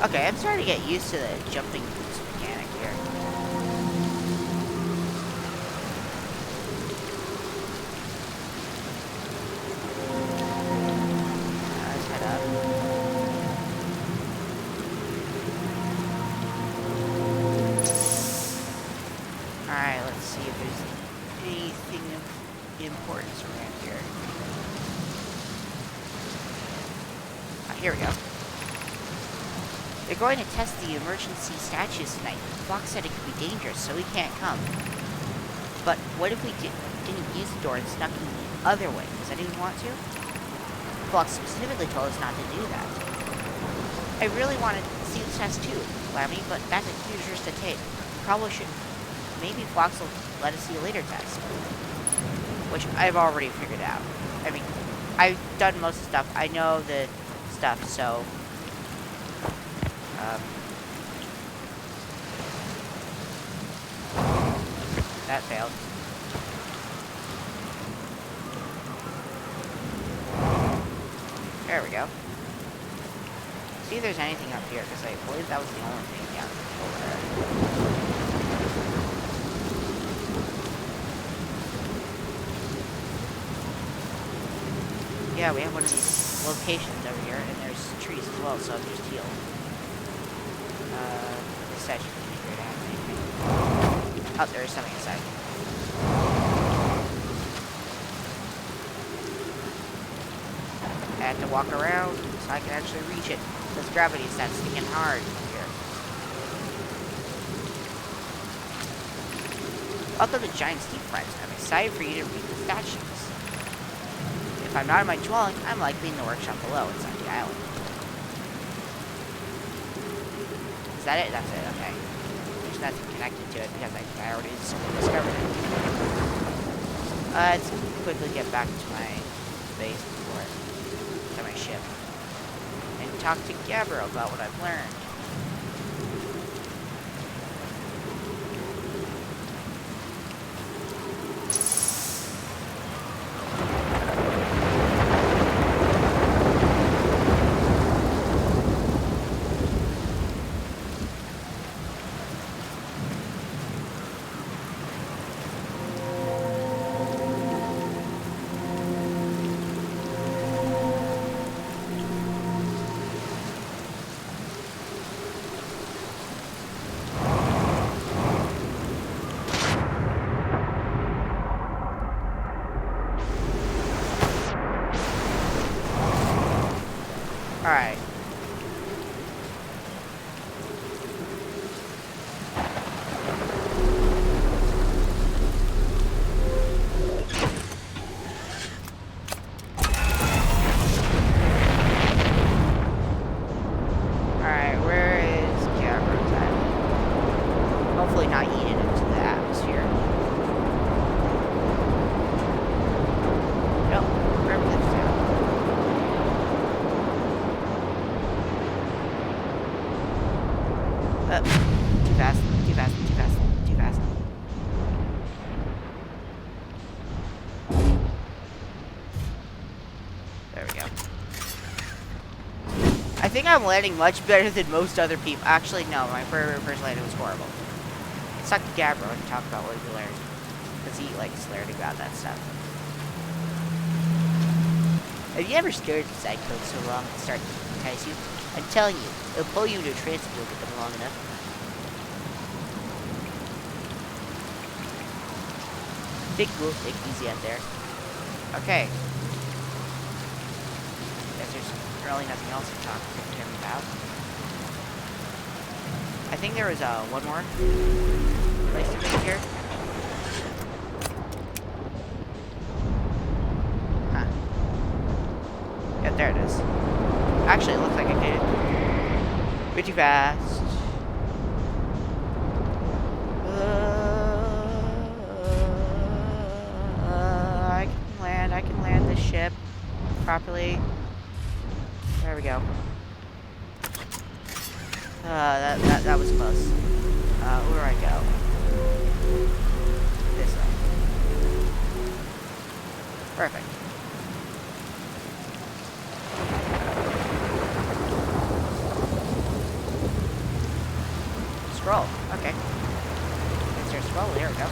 [SPEAKER 2] Okay, I'm starting to get used to the jumping boost mechanic here. Let's head up. Alright, let's see if there's anything of importance around here. Here we go. They're going to test the emergency statues tonight. Flock said it could be dangerous, so we can't come. But what if we didn't use the door and snuck in the other way? Does anyone want to? Flock specifically told us not to do that. I really want to see the test too, Lammy, but that's a huge risk to take. Probably shouldn't. Maybe Flox will let us see a later test. Which I've already figured out. I mean, I've done most of the stuff. I know the stuff, so... that failed. There we go. See if there's anything up here, because I believe that was the only thing down over there. Yeah, we have one of these locations over here, and there's trees as well, so I'm just healed. This statue can be great at anything. Oh, there is something inside. I have to walk around so I can actually reach it, because gravity is not sticking hard here. Although the giant steep friends, I'm excited for you to read the statues. If I'm not in my dwelling, I'm likely in the workshop below inside the island. Is that it? That's it, okay. There's nothing connected to it because I already discovered it. Let's quickly get back to my base before to my ship. And talk to Gabriel about what I've learned. Alright. Alright, where is Gabriel's at? Hopefully not eaten into the atmosphere. Nope, remember this down.
[SPEAKER 1] I think I'm landing much better than most other people. Actually, no, my first landing was horrible. Let's talk to Gabriel and talk about what we learned. Because he likes learning about that stuff. Have you ever stared at side code so long it starts to entice you? I'm telling you, it'll pull you into a trance if you look at them long enough. Take cool, take it easy out there. Okay. Guess there's really nothing else to talk to him about. I think there was one more place to visit here. Huh. Yeah, there it is. Actually, it looks like I did. Way too fast. I can land this ship properly. There we go. That was close. Where do I go? This way. Perfect. Scroll. Okay. Is there a scroll? There we go.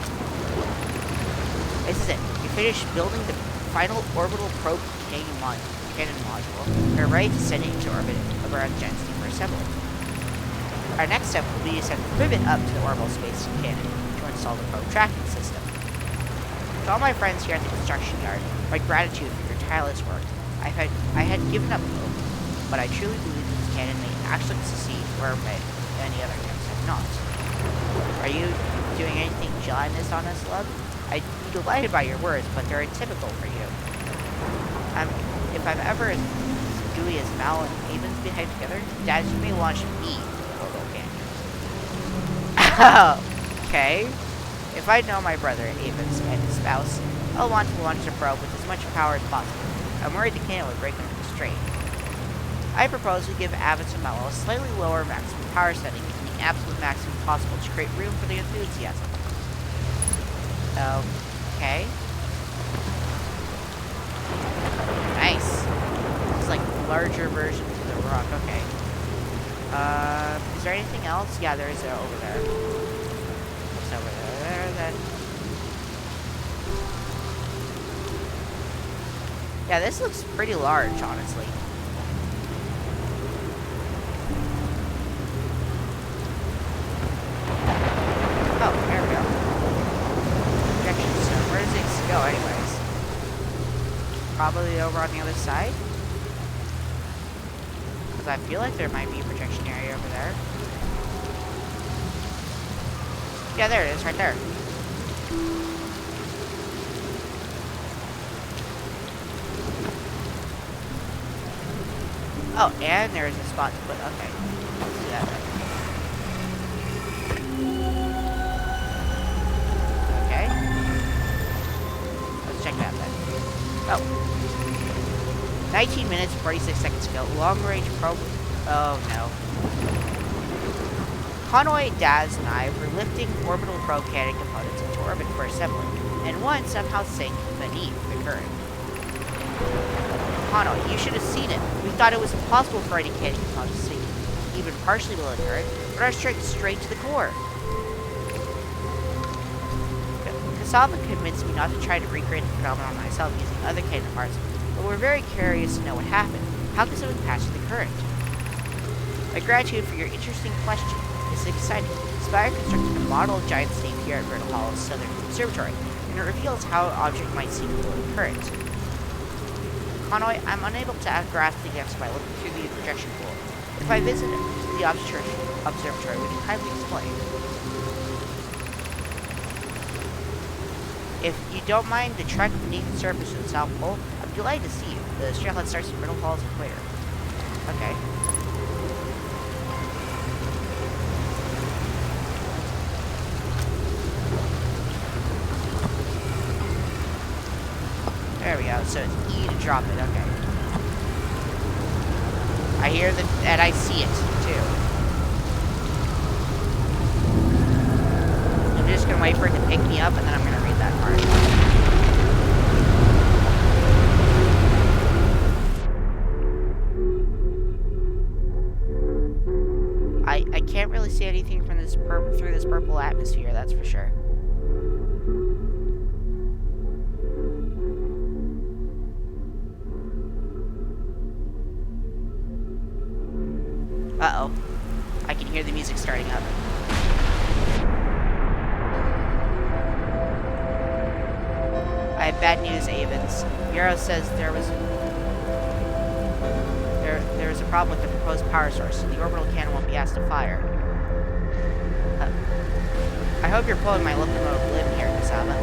[SPEAKER 1] This is it. We finished building the final orbital probe cannon module. We're ready to send it into orbit around the giant steamer assembly. Our next step will be to send the equipment up to the orbital space cannon to install the probe tracking system. To all my friends here at the construction yard, my gratitude for your tireless work. I had given up hope, but I truly believe that this cannon may actually succeed where many other attempts have not. Are you doing anything gelatinous on us, love? I'd be delighted by your words, but they're atypical for you. If I'm ever as gooey as Mal and Avens behave together, Dad, you may launch me into the Hobo Canyon. Okay. If I know my brother Avens and his spouse, I'll want to launch the probe with as much power as possible. I'm worried the cannon would break under the strain. I propose we give Avens and Mallow a slightly lower maximum power setting than the absolute maximum possible to create room for the enthusiasm. Okay. Nice. It's like larger versions of the rock. Okay. Is there anything else? Yeah, there is over there. What's over there then? Yeah, this looks pretty large, honestly. Oh, there we go. Projection stone. Where does it go anyways? Probably over on the other side? Because I feel like there might be a projection area over there. Yeah, there it is, right there. Oh, and there's a spot to put. Okay. Let's do that then. Okay. Let's check that then. Oh. 19 minutes, 46 seconds ago. Long range probe. Oh no. Conway, Daz, and I were lifting orbital probe cannon components into orbit for assembly, and one somehow sank beneath the current. Conway, you should have seen it. We thought it was impossible for any cannon component to sink even partially below the current, but our strike straight to the core. Kasaba convinced me not to try to recreate the phenomenon myself using other cannon parts, but we're very curious to know what happened. How could something pass through the current? My gratitude for your interesting question. This is exciting. Spire constructed a model of giant steam here at Vernal Hall's Southern Observatory, and it reveals how an object might sink below the current. Conway, I'm unable to grasp the answer by looking through the projection pool. If I visit the observatory, would you kindly explain? If you don't mind the trek beneath the surface of the South Pole, I'm delighted to see you. The trailhead starts at Vernal Hall's equator. Okay. There we go, so it's E to drop it, okay. I hear that, and I see it, too. I'm just gonna wait for it to pick me up, and then I'm gonna read that part. through this purple atmosphere, that's for sure. Uh-oh. I can hear the music starting up. I have bad news, Avens. Yarrow says there was a problem with the proposed power source, so the orbital cannon won't be asked to fire. I hope you're pulling my locomotive limb here, Kasama.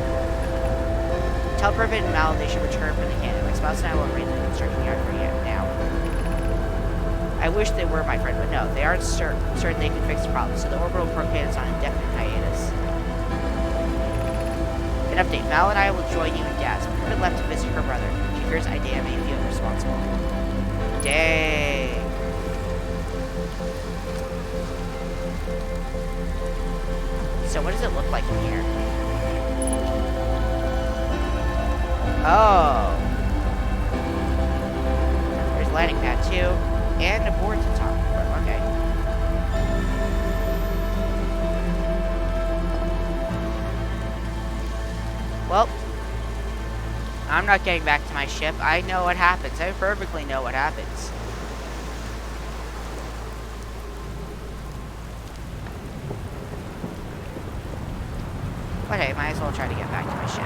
[SPEAKER 1] Tell Privet and Mal they should return for the cannon. My spouse and I will arrange the construction yard for you now. I wish they were, my friend, but no, they aren't certain they can fix the problem, so the orbital program is on indefinite hiatus. An update, Mal and I will join you in Daz. Privet left to visit her brother. She fears I damn may feel responsible. Dang. So what does it look like from here? Oh. There's landing pad 2. And a board to talk from. Okay. Well, I'm not getting back to my ship. I know what happens. I perfectly know what happens. But hey, might as well try to get back to my ship.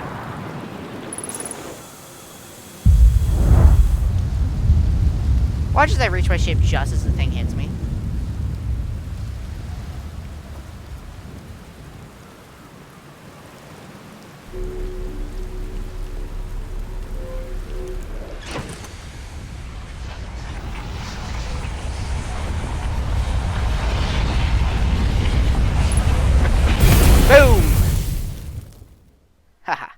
[SPEAKER 1] Watch as I reach my ship just as the thing hits me. Boom! Haha.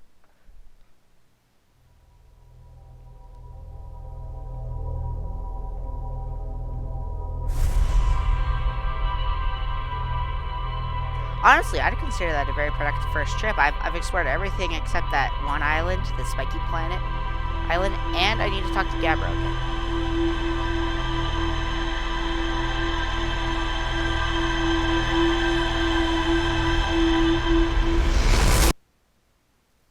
[SPEAKER 1] Honestly, I'd consider that a very productive first trip. I've explored everything except that one island, the Spiky Planet island, and I need to talk to Gabbro again.